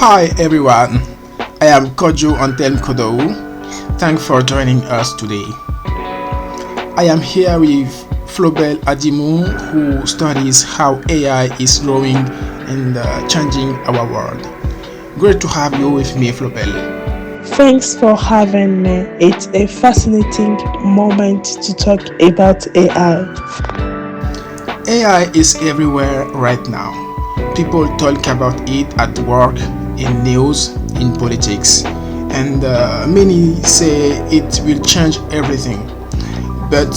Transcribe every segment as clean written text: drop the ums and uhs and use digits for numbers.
Hi everyone, I am Kojo Antelm Kodou. Thanks for joining us today. I am here with Flobel Adimu, who studies how AI is growing and changing our world. Great to have you with me, Flobel. Thanks for having me. It's a fascinating moment to talk about AI. AI is everywhere right now. People talk about it at work, in news, in politics, and many say it will change everything. But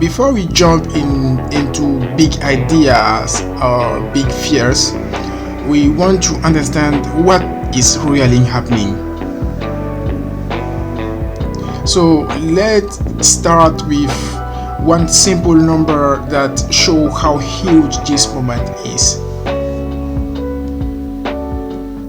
before we jump into big ideas or big fears, we want to understand what is really happening. So let's start with one simple number that shows how huge this moment is.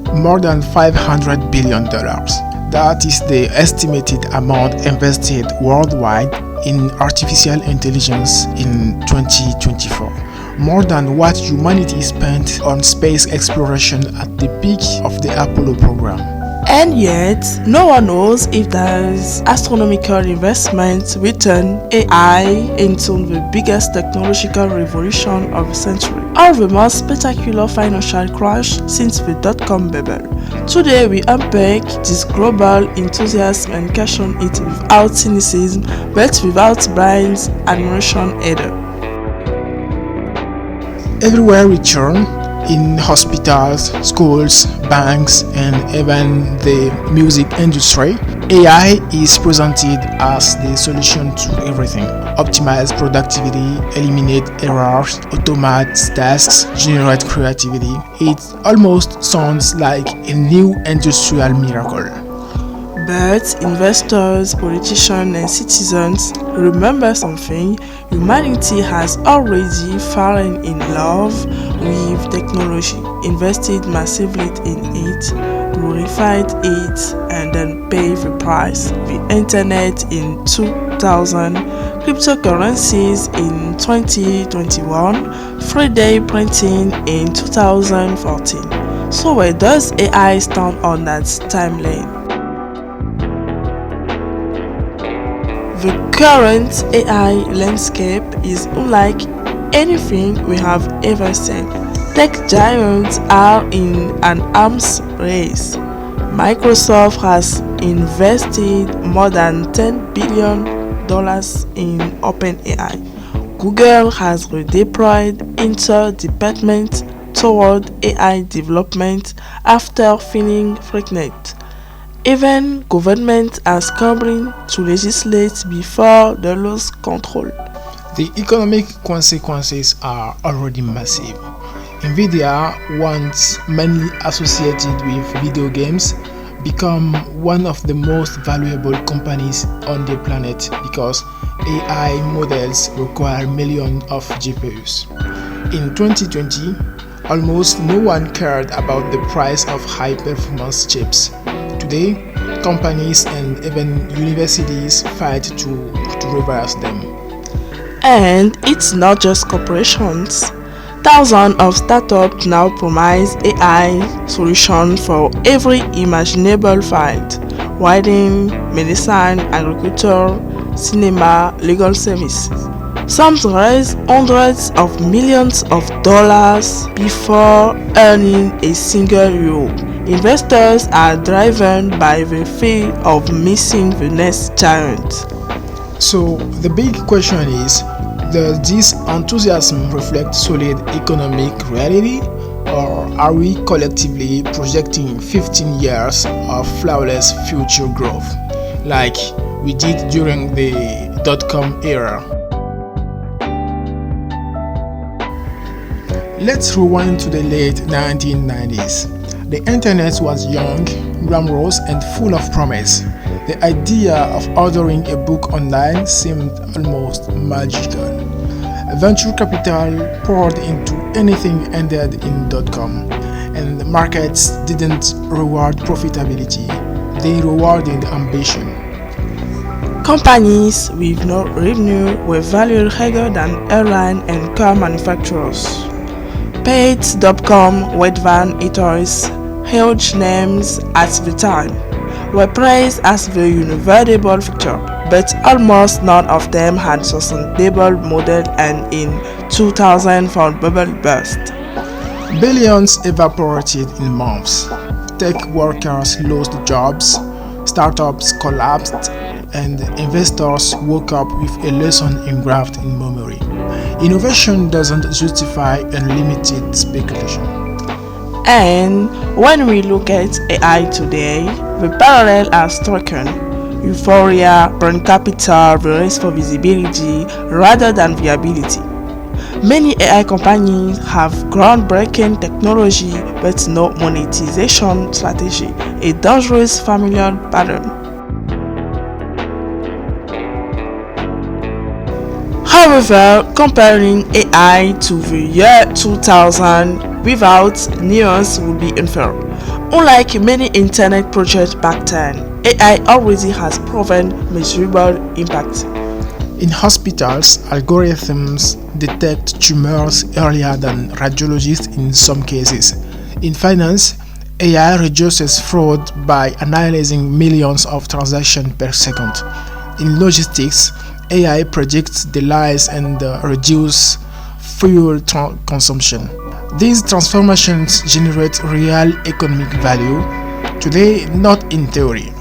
More than $500 billion. That is the estimated amount invested worldwide in artificial intelligence in 2024. More than what humanity spent on space exploration at the peak of the Apollo program. And yet, no one knows if there's astronomical investment will turn AI into the biggest technological revolution of the century, or the most spectacular financial crash since the dot-com bubble. Today we unpack this global enthusiasm and question it without cynicism, but without blind admiration either. Everywhere we turn, in hospitals, schools, banks, and even the music industry, AI is presented as the solution to everything. Optimize productivity, eliminate errors, automate tasks, generate creativity. It almost sounds like a new industrial miracle. But investors, politicians, and citizens remember something: humanity has already fallen in love with technology, invested massively in it, glorified it, and then paid the price. The internet in 2000, cryptocurrencies in 2021, 3D printing in 2014. So where does AI stand on that timeline? The current AI landscape is unlike anything we have ever seen. Tech giants are in an arms race. Microsoft has invested more than $10 billion in OpenAI. Google has redeployed entire departments toward AI development after feeling threatened. Even governments are scrambling to legislate before they lose control. The economic consequences are already massive. Nvidia, once mainly associated with video games, become one of the most valuable companies on the planet because AI models require millions of GPUs. In 2020, almost no one cared about the price of high-performance chips. Today, companies and even universities fight to reverse them. And it's not just corporations. Thousands of startups now promise AI solutions for every imaginable field: writing, medicine, agriculture, cinema, legal services. Some raise hundreds of millions of dollars before earning a single euro. Investors are driven by the fear of missing the next giant. So the big question is, does this enthusiasm reflect solid economic reality, or are we collectively projecting 15 years of flawless future growth, like we did during the dot-com era? Let's rewind to the late 1990s. The internet was young, glamorous, and full of promise. The idea of ordering a book online seemed almost magical. Venture capital poured into anything ended in .com, and the markets didn't reward profitability, they rewarded ambition. Companies with no revenue were valued higher than airline and car manufacturers. Pets.com, Webvan, eToys, huge names at the time were praised as the inevitable future, but almost none of them had sustainable model, and in 2000 found bubble burst. Billions evaporated in months. Tech workers lost jobs, startups collapsed, and investors woke up with a lesson engraved in memory. Innovation doesn't justify unlimited speculation. And when we look at AI today, the parallel are striking. Euphoria, burn capital, the race for visibility rather than viability. Many AI companies have groundbreaking technology but no monetization strategy, a dangerous familiar pattern. However, comparing AI to the year 2000 without nuance would be unfair. Unlike many internet projects back then, AI already has proven measurable impact. In hospitals, algorithms detect tumors earlier than radiologists in some cases. In finance, AI reduces fraud by analyzing millions of transactions per second. In logistics, AI predicts delays and reduces fuel consumption. These transformations generate real economic value today, not in theory.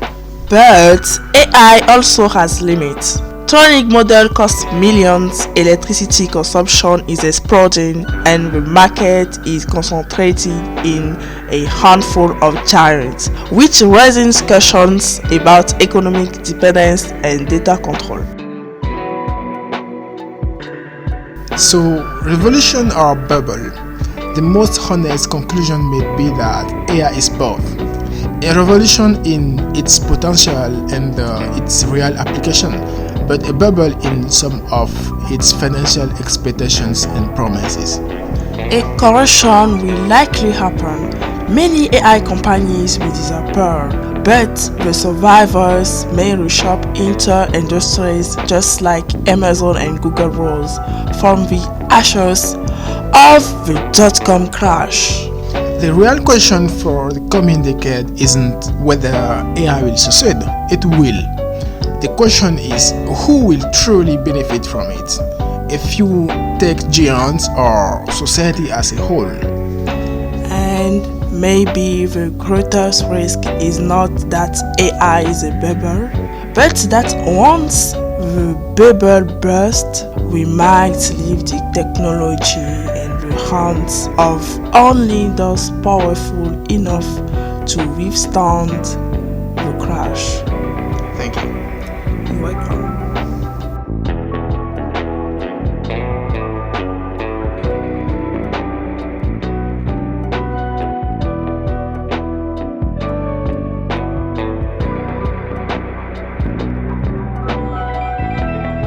But AI also has limits. Training model costs millions, electricity consumption is exploding, and the market is concentrated in a handful of giants, which raises questions about economic dependence and data control. So, revolution or bubble? The most honest conclusion may be that AI is both a revolution in its potential and its real application, but a bubble in some of its financial expectations and promises. A correction will likely happen. Many AI companies will disappear, but the survivors may reshape entire industries just like Amazon and Google rose from the ashes of the dot-com crash. The real question for the coming decade isn't whether AI will succeed, it will. The question is who will truly benefit from it? A few tech giants or society as a whole? And maybe the greatest risk is not that AI is a bubble, but that once the bubble bursts, we might leave the technology in the hands of only those powerful enough to withstand the crash.